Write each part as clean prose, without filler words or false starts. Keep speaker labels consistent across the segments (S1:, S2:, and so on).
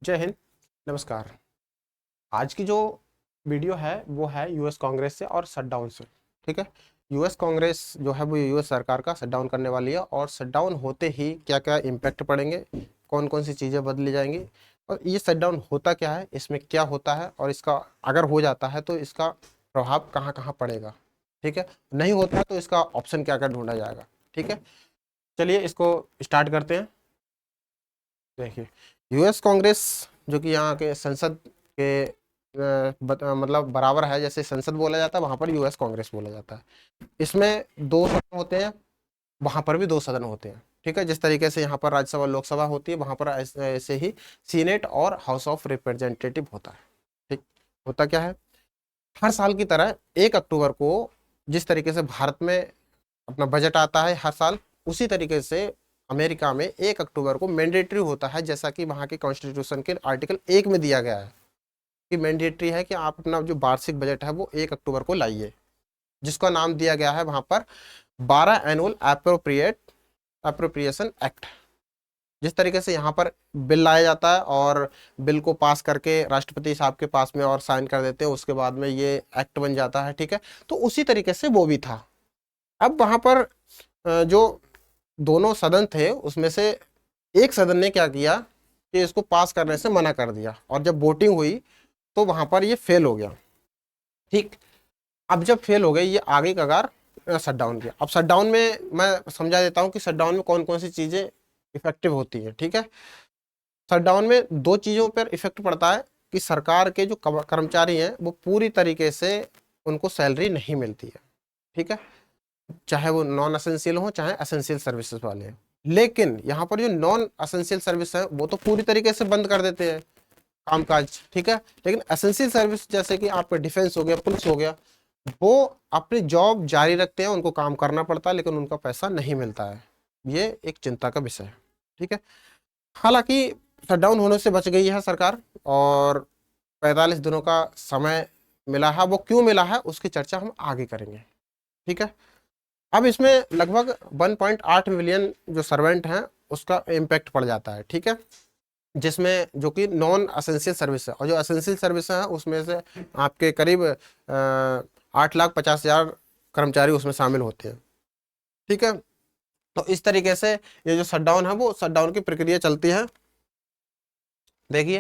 S1: जय हिंद। नमस्कार। आज की जो वीडियो है वो है यूएस कांग्रेस से और शटडाउन से। ठीक है, यूएस कांग्रेस जो है वो यूएस सरकार का शटडाउन करने वाली है और शटडाउन होते ही क्या क्या इम्पैक्ट पड़ेंगे, कौन कौन सी चीज़ें बदली जाएंगी और ये शटडाउन होता क्या है, इसमें क्या होता है और इसका अगर हो जाता है तो इसका प्रभाव कहाँ कहाँ पड़ेगा। ठीक है, नहीं होता है तो इसका ऑप्शन क्या क्या ढूंढा जाएगा। ठीक है, चलिए इसको स्टार्ट करते हैं। देखिए, यूएस कांग्रेस जो कि यहाँ के संसद के मतलब बराबर है, जैसे संसद बोला जाता है वहां पर यूएस कांग्रेस बोला जाता है। इसमें दो सदन होते हैं, वहां पर भी दो सदन होते हैं। ठीक है, जिस तरीके से यहाँ पर राज्यसभा लोकसभा होती है वहां पर ऐसे ही सीनेट और हाउस ऑफ रिप्रेजेंटेटिव होता है। ठीक, होता क्या है, हर साल की तरह 1 अक्टूबर को जिस तरीके से भारत में अपना बजट आता है हर साल, उसी तरीके से अमेरिका में 1 अक्टूबर को मैंडेटरी होता है, जैसा कि वहां के कॉन्स्टिट्यूशन के आर्टिकल 1 में दिया गया है कि मैंडेटरी है कि आप अपना जो वार्षिक बजट है वो 1 अक्टूबर को लाइए, जिसका नाम दिया गया है वहां पर 12 एनुअल अप्रोप्रिएशन एक्ट। जिस तरीके से यहाँ पर बिल लाया जाता है और बिल को पास करके राष्ट्रपति साहब के पास में और साइन कर देते हैं, उसके बाद में ये एक्ट बन जाता है। ठीक है, तो उसी तरीके से वो भी था। अब वहां पर जो दोनों सदन थे उसमें से एक सदन ने क्या किया कि इसको पास करने से मना कर दिया और जब वोटिंग हुई तो वहां पर ये फेल हो गया। ठीक, अब जब फेल हो गए ये आगे कगार शटडाउन किया। अब शटडाउन में मैं समझा देता हूं कि शटडाउन में कौन कौन सी चीजें इफेक्टिव होती हैं। ठीक है, शटडाउन में दो चीजों पर इफेक्ट पड़ता है कि सरकार के जो कर्मचारी हैं वो पूरी तरीके से उनको सैलरी नहीं मिलती है। ठीक है, चाहे वो नॉन असेंशियल हो चाहे असेंशियल सर्विसेज वाले हैं। लेकिन यहाँ पर जो नॉन असेंशियल सर्विस है वो तो पूरी तरीके से बंद कर देते हैं कामकाज। ठीक है, लेकिन असेंशियल सर्विस जैसे कि आपका डिफेंस हो गया, पुलिस हो गया, वो अपनी जॉब जारी रखते हैं, उनको काम करना पड़ता है लेकिन उनका पैसा नहीं मिलता है। ये एक चिंता का विषय है। ठीक है, हालांकि शटडाउन होने से बच गई है सरकार और 45 दिनों का समय मिला है। वो क्यों मिला है उसकी चर्चा हम आगे करेंगे। ठीक है, अब इसमें लगभग 1.8 मिलियन जो सर्वेंट हैं उसका इम्पैक्ट पड़ जाता है। ठीक है, जिसमें जो कि नॉन असेंशियल सर्विस है और जो असेंशियल सर्विस है उसमें से आपके करीब 8,50,000 कर्मचारी उसमें शामिल होते हैं। ठीक है, तो इस तरीके से ये जो शटडाउन है वो शटडाउन की प्रक्रिया चलती है। देखिए,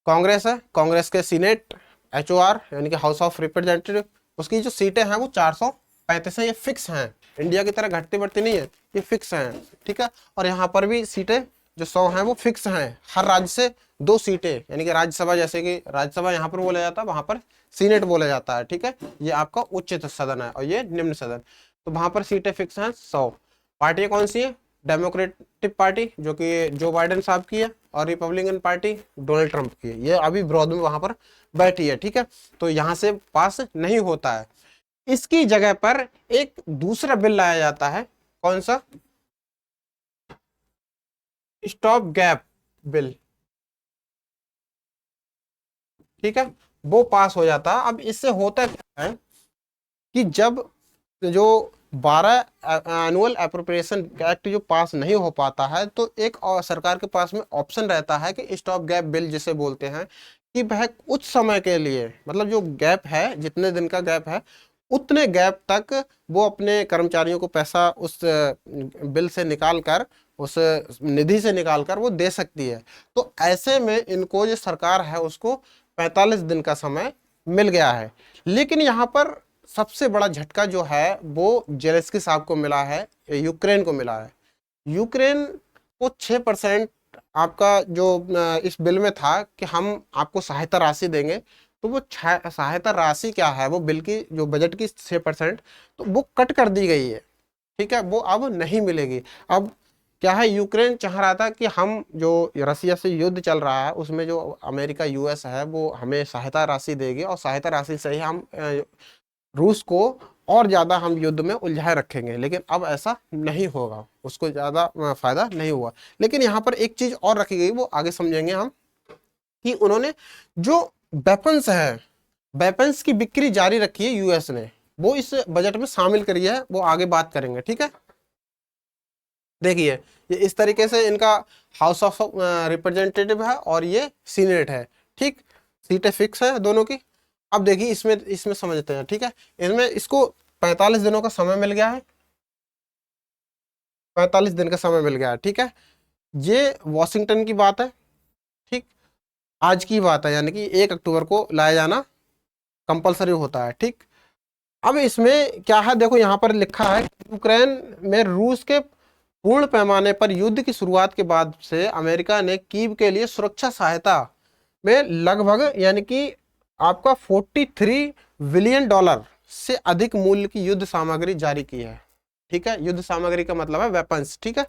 S1: कांग्रेस है, कांग्रेस के सीनेट HOR यानी कि हाउस ऑफ रिप्रेजेंटेटिव, उसकी जो सीटें हैं वो 435 है। ये फिक्स हैं, इंडिया की तरह घटती बढ़ती नहीं है, ये फिक्स हैं। ठीक है, और यहाँ पर भी सीटें जो 100 हैं वो फिक्स हैं। हर राज्य से 2 सीटें, यानी कि राज्यसभा, जैसे कि राज्यसभा यहाँ पर बोला जाता है वहां पर सीनेट बोला जाता है। ठीक है, ये आपका उच्च सदन है और ये निम्न सदन, तो वहां पर सीटें फिक्स हैं 100। पार्टियां कौन सी है, डेमोक्रेटिक पार्टी जो कि जो बाइडेन साहब की है और रिपब्लिकन पार्टी डोनाल्ड ट्रंप की है, ये अभी विरोध में वहां पर बैठी है। ठीक है, तो यहां से पास नहीं होता है। इसकी जगह पर एक दूसरा बिल लाया जाता है, कौन सा, स्टॉप गैप बिल। ठीक है, वो पास हो जाता है। अब इससे होता क्या है कि जब जो 12 एनुअल अप्रोप्रिएशन एक्ट जो पास नहीं हो पाता है तो एक और सरकार के पास में ऑप्शन रहता है कि स्टॉप गैप बिल जिसे बोलते हैं, कि वह कुछ समय के लिए, मतलब जो गैप है, जितने दिन का गैप है उतने गैप तक वो अपने कर्मचारियों को पैसा उस बिल से निकाल कर, उस निधि से निकाल कर वो दे सकती है। तो ऐसे में इनको जो सरकार है उसको 45 दिन का समय मिल गया है। लेकिन यहाँ पर सबसे बड़ा झटका जो है वो जेलेंस्की साहब को मिला है, यूक्रेन को मिला है। यूक्रेन को 6% आपका जो इस बिल में था कि हम आपको सहायता राशि देंगे, तो वो सहायता राशि क्या है, वो बिल की जो बजट की 6%, तो वो कट कर दी गई है। ठीक है, वो अब नहीं मिलेगी। अब क्या है, यूक्रेन चाह रहा था कि हम जो रसिया से युद्ध चल रहा है उसमें जो अमेरिका US है वो हमें सहायता राशि देगी और सहायता राशि से ही हम रूस को और ज्यादा हम युद्ध में उलझाए रखेंगे, लेकिन अब ऐसा नहीं होगा, उसको ज्यादा फायदा नहीं हुआ। लेकिन यहाँ पर एक चीज और रखी गई, वो आगे समझेंगे हम, कि उन्होंने जो वेपन्स है, वेपन्स की बिक्री जारी रखी है US ने, वो इस बजट में शामिल करी है, वो आगे बात करेंगे। ठीक है, देखिए ये इस तरीके से इनका हाउस ऑफ रिप्रेजेंटेटिव है और ये सीनेट है, ठीक। सीटें फिक्स है दोनों की। अब देखिए इसमें इसमें समझते हैं, ठीक है। इसमें इसको 45 दिनों का समय मिल गया है, 45 दिन का समय मिल गया है, ठीक है। ये वॉशिंगटन की बात है, ठीक। आज की बात है, यानी कि 1 अक्टूबर को लाया जाना कंपलसरी होता है, ठीक। अब इसमें क्या है, देखो यहाँ पर लिखा है यूक्रेन में रूस के पूर्ण पैमाने पर युद्ध की शुरुआत के बाद से अमेरिका ने कीव के लिए सुरक्षा सहायता में लगभग यानी कि आपका 43 बिलियन डॉलर से अधिक मूल्य की युद्ध सामग्री जारी की है, ठीक है। युद्ध सामग्री का मतलब है वेपन्स, ठीक है।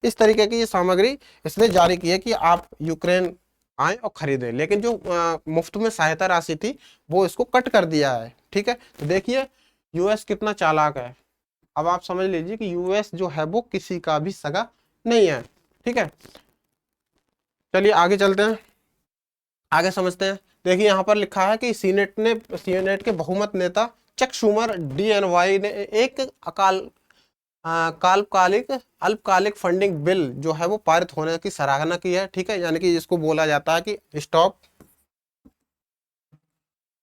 S1: इस तरीके की ये सामग्री इसने जारी की है कि आप यूक्रेन आए और खरीदें, लेकिन जो मुफ्त में सहायता राशि थी वो इसको कट कर दिया है, ठीक है। तो देखिए यूएस कितना चालाक है। अब आप समझ लीजिए कि यूएस जो है वो किसी का भी सगा नहीं है, ठीक है। चलिए आगे चलते हैं, आगे समझते हैं। देखिए यहाँ पर लिखा है कि सीनेट के बहुमत नेता चक शूमर डीएनवाई ने एक काल्पकालिक अल्पकालिक फंडिंग बिल जो है वो पारित होने की सराहना की है, ठीक है। यानी कि इसको बोला जाता है कि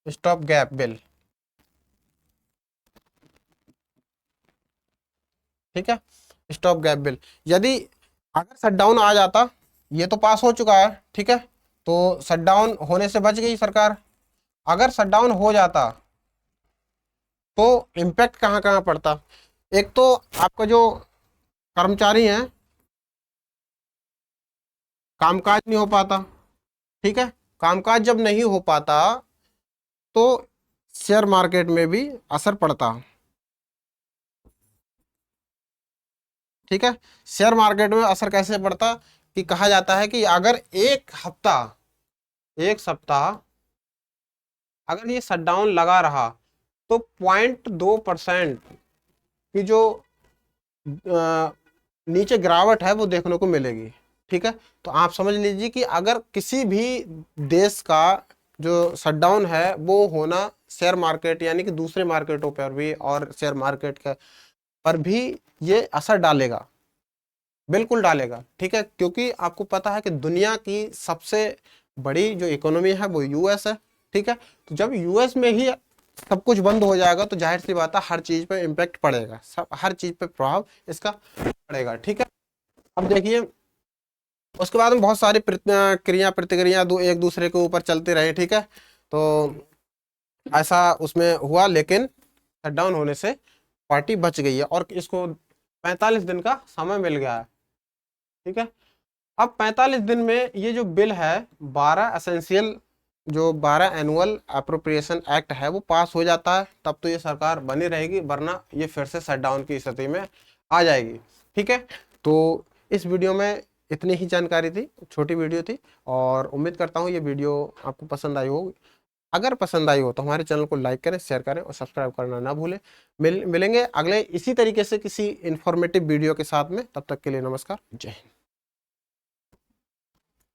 S1: स्टॉप गैप बिल, ठीक है। स्टॉप गैप बिल, यदि अगर शटडाउन आ जाता, ये तो पास हो चुका है, ठीक है। तो शटडाउन होने से बच गई सरकार। अगर शटडाउन हो जाता तो इम्पैक्ट कहाँ कहाँ पड़ता। एक तो आपका जो कर्मचारी हैं, कामकाज नहीं हो पाता, ठीक है। कामकाज जब नहीं हो पाता तो शेयर मार्केट में भी असर पड़ता, ठीक है। शेयर मार्केट में असर कैसे पड़ता कि कहा जाता है कि अगर एक सप्ताह अगर ये शटडाउन लगा रहा तो 0.2% की जो नीचे गिरावट है वो देखने को मिलेगी, ठीक है। तो आप समझ लीजिए कि अगर किसी भी देश का जो शटडाउन है वो होना शेयर मार्केट यानी कि दूसरे मार्केटों पर भी और शेयर मार्केट के पर भी ये असर डालेगा, बिल्कुल डालेगा, ठीक है। क्योंकि आपको पता है कि दुनिया की सबसे बड़ी जो इकोनॉमी है वो यूएस है, ठीक है। तो जब यूएस में ही सब कुछ बंद हो जाएगा तो जाहिर सी बात है हर चीज पे इम्पेक्ट पड़ेगा, सब हर चीज पे प्रभाव इसका पड़ेगा, ठीक है। अब देखिए उसके बाद में बहुत सारी क्रिया प्रतिक्रिया एक दूसरे के ऊपर चलते रहे, ठीक है। तो ऐसा उसमें हुआ, लेकिन शटडाउन होने से पार्टी बच गई है और इसको 45 दिन का समय मिल गया है, ठीक है। अब 45 दिन में ये जो बिल है 12 एनुअल अप्रोप्रिएशन एक्ट है वो पास हो जाता है, तब तो ये सरकार बनी रहेगी, वरना ये फिर से शटडाउन की स्थिति में आ जाएगी, ठीक है। तो इस वीडियो में इतनी ही जानकारी थी, छोटी वीडियो थी, और उम्मीद करता हूँ ये वीडियो आपको पसंद आई होगी। अगर पसंद आई हो तो हमारे चैनल को लाइक करें, शेयर करें और सब्सक्राइब करना ना भूलें। मिलेंगे अगले इसी तरीके से किसी इंफॉर्मेटिव वीडियो के साथ में, तब तक के लिए नमस्कार, जय हिंद।